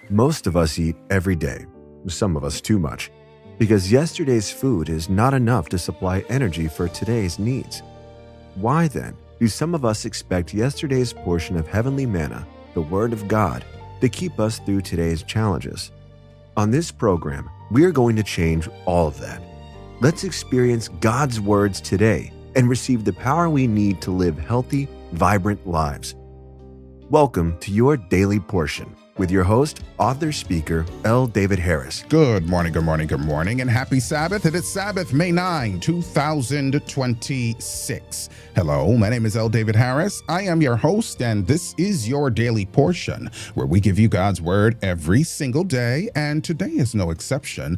Most of us eat every day, some of us too much, because yesterday's food is not enough to supply energy for today's needs. Why then do some of us expect yesterday's portion of heavenly manna, the Word of God, to keep us through today's challenges? On this program, we are going to change all of that. Let's experience God's words today and receive the power we need to live healthy, vibrant lives. Welcome to your Daily Portion with your host, author, speaker, L. David Harris. Good morning, and happy Sabbath. It is Sabbath, May 9, 2026. Hello, my name is L. David Harris. I am your host, and this is your Daily Portion, where we give you God's Word every single day, and today is no exception.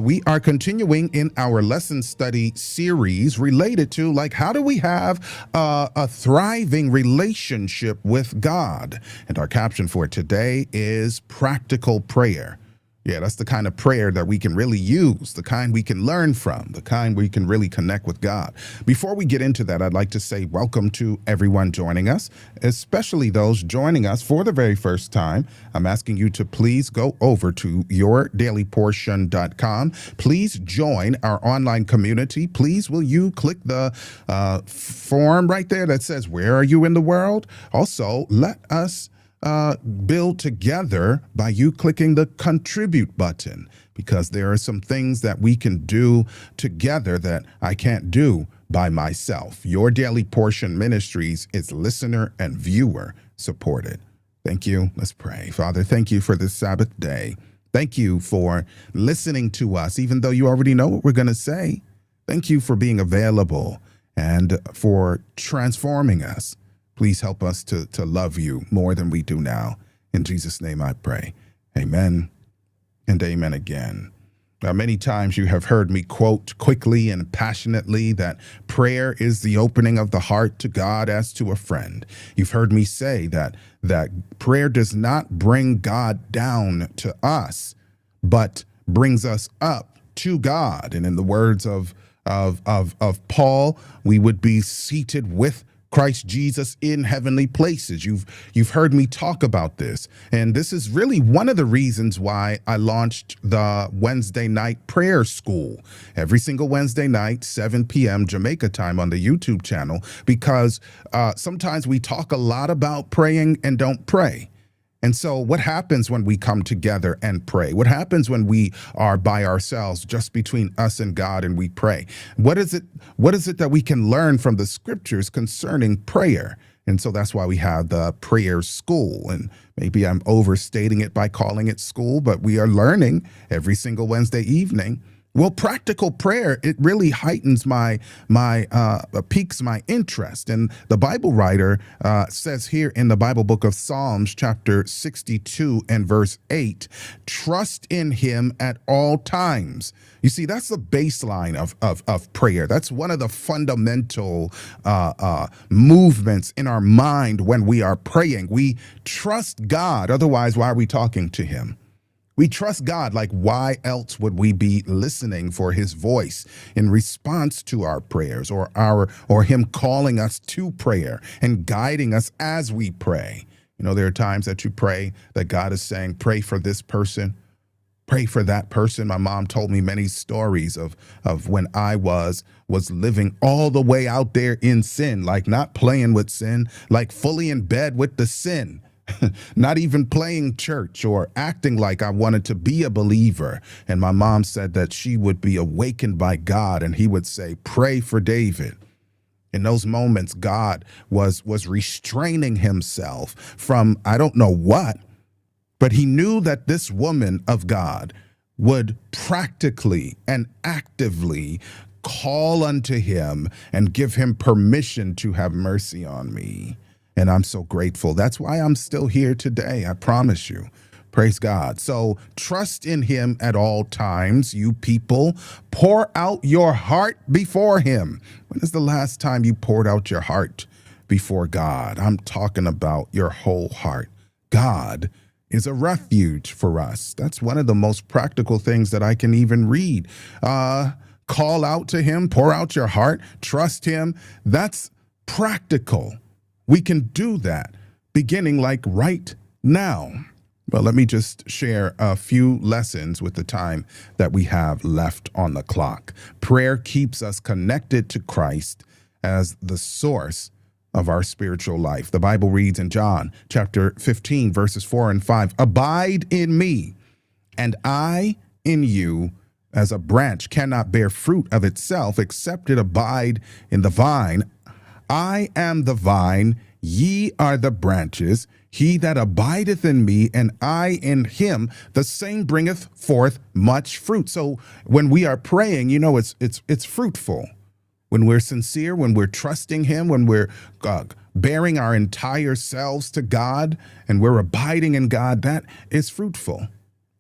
We are continuing in our lesson study series related to, how do we have a thriving relationship with God? And our caption for today is practical prayer. Yeah, that's the kind of prayer that we can really use, the kind we can learn from, the kind we can really connect with God. Before we get into that, I'd like to say welcome to everyone joining us, especially those joining us for the very first time. I'm asking you to please go over to yourdailyportion.com. Please join our online community. Please, will you click the form right there that says, "Where are you in the world?" Also, let us build together by you clicking the contribute button, because there are some things that we can do together that I can't do by myself. Your Daily Portion Ministries is listener and viewer supported. Thank you. Let's pray. Father, thank you for this Sabbath day. Thank you for listening to us, even though you already know what we're going to say. Thank you for being available and for transforming us. Please help us to love you more than we do now. In Jesus' name I pray. Amen and amen again. Now, many times you have heard me quote quickly and passionately that prayer is the opening of the heart to God as to a friend. You've heard me say that prayer does not bring God down to us, but brings us up to God. And in the words of Paul, we would be seated with Christ Jesus in heavenly places. You've heard me talk about this. And this is really one of the reasons why I launched the Wednesday night prayer school every single Wednesday night, 7 p.m. Jamaica time on the YouTube channel, because sometimes we talk a lot about praying and don't pray. And so what happens when we come together and pray? What happens when we are by ourselves, just between us and God, and we pray? What is it that we can learn from the scriptures concerning prayer? And so that's why we have the prayer school. And maybe I'm overstating it by calling it school, but we are learning every single Wednesday evening. Well, practical prayer, it really heightens piques my interest. And the Bible writer says here in the Bible book of Psalms, chapter 62 and verse 8, trust in him at all times. You see, that's the baseline of prayer. That's one of the fundamental movements in our mind when we are praying. We trust God. Otherwise, why are we talking to him? We trust God. Why else would we be listening for his voice in response to our prayers, or him calling us to prayer and guiding us as we pray? You know, there are times that you pray that God is saying, pray for this person, pray for that person. My mom told me many stories of when I was living all the way out there in sin, not playing with sin, fully in bed with the sin. Not even playing church or acting like I wanted to be a believer. And my mom said that she would be awakened by God, and he would say, pray for David. In those moments, God was restraining himself from I don't know what, but he knew that this woman of God would practically and actively call unto him and give him permission to have mercy on me. And I'm so grateful. That's why I'm still here today. I promise you. Praise God. So trust in him at all times, you people. Pour out your heart before him. When is the last time you poured out your heart before God? I'm talking about your whole heart. God is a refuge for us. That's one of the most practical things that I can even read. Call out to him, pour out your heart, trust him. That's practical. We can do that beginning right now. Well, let me just share a few lessons with the time that we have left on the clock. Prayer keeps us connected to Christ as the source of our spiritual life. The Bible reads in John chapter 15, verses 4 and 5, "Abide in me, and I in you, as a branch cannot bear fruit of itself except it abide in the vine. I am the vine, ye are the branches. He that abideth in me, and I in him, the same bringeth forth much fruit." So when we are praying, it's fruitful. When we're sincere, when we're trusting him, when we're bearing our entire selves to God, and we're abiding in God, that is fruitful.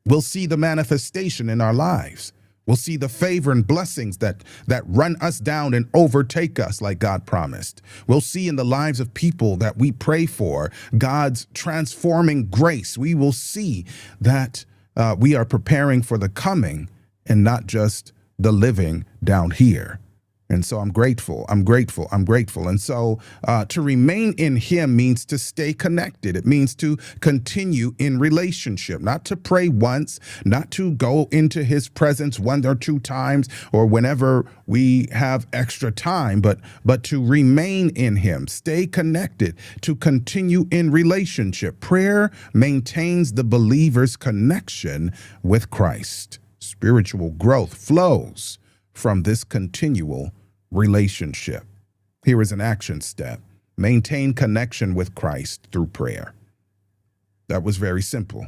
We'll see the manifestation in our lives. We'll see the favor and blessings that run us down and overtake us like God promised. We'll see in the lives of people that we pray for God's transforming grace. We will see that we are preparing for the coming and not just the living down here. And so I'm grateful. And so to remain in him means to stay connected. It means to continue in relationship, not to pray once, not to go into his presence one or two times or whenever we have extra time, but to remain in him, stay connected, to continue in relationship. Prayer maintains the believer's connection with Christ. Spiritual growth flows from this continual relationship. Here is an action step. Maintain connection with Christ through prayer. That was very simple.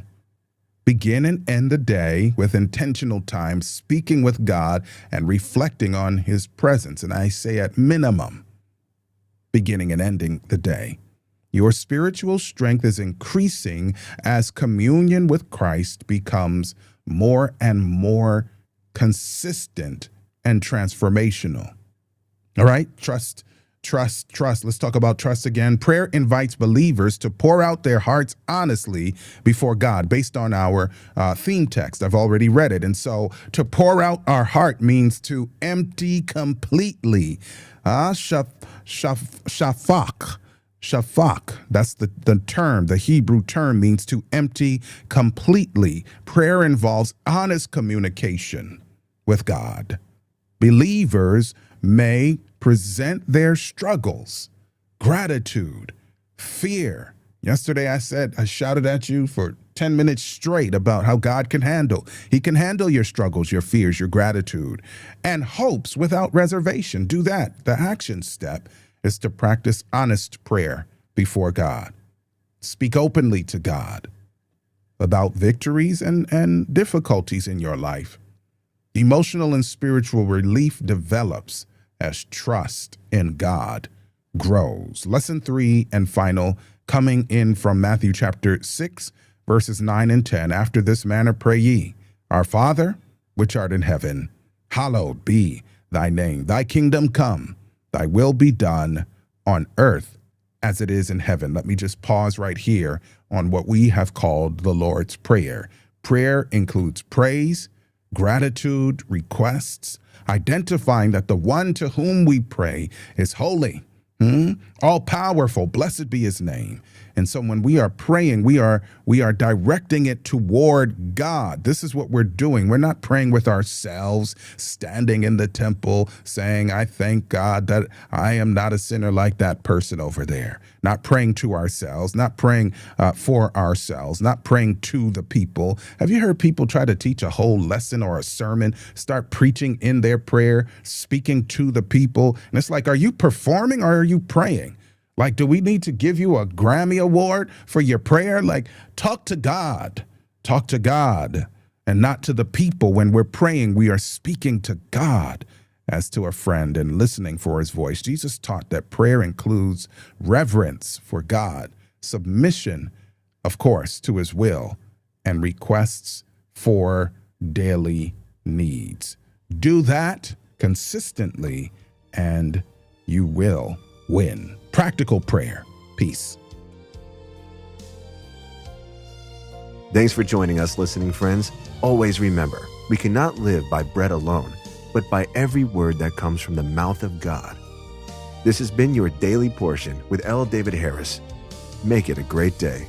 Begin and end the day with intentional time speaking with God and reflecting on his presence. And I say at minimum, beginning and ending the day. Your spiritual strength is increasing as communion with Christ becomes more and more consistent and transformational. All right, trust. Let's talk about trust again. Prayer invites believers to pour out their hearts honestly before God based on our theme text. I've already read it. And so to pour out our heart means to empty completely. Shafak, that's the term. The Hebrew term means to empty completely. Prayer involves honest communication with God. Believers may present their struggles, gratitude, fear. Yesterday I shouted at you for 10 minutes straight about how God can handle. He can handle your struggles, your fears, your gratitude, and hopes without reservation. Do that. The action step is to practice honest prayer before God. Speak openly to God about victories and difficulties in your life. Emotional and spiritual relief develops as trust in God grows. Lesson 3 and final, coming in from Matthew chapter 6, verses 9 and 10. After this manner pray ye, Our Father, which art in heaven, hallowed be thy name. Thy kingdom come, thy will be done on earth as it is in heaven. Let me just pause right here on what we have called the Lord's Prayer. Prayer includes praise, gratitude, requests, identifying that the one to whom we pray is holy, all powerful, blessed be his name. And so when we are praying, we are directing it toward God. This is what we're doing. We're not praying with ourselves, standing in the temple saying, I thank God that I am not a sinner like that person over there. Not praying to ourselves, not praying for ourselves, not praying to the people. Have you heard people try to teach a whole lesson or a sermon, start preaching in their prayer, speaking to the people? And it's like, are you performing or are you praying? Like, do we need to give you a Grammy Award for your prayer? Like, talk to God and not to the people. When we're praying, we are speaking to God as to a friend and listening for his voice. Jesus taught that prayer includes reverence for God, submission, of course, to his will, and requests for daily needs. Do that consistently and you will win. Practical prayer. Peace. Thanks for joining us, listening friends. Always remember, we cannot live by bread alone, but by every word that comes from the mouth of God. This has been your Daily Portion with L. David Harris. Make it a great day.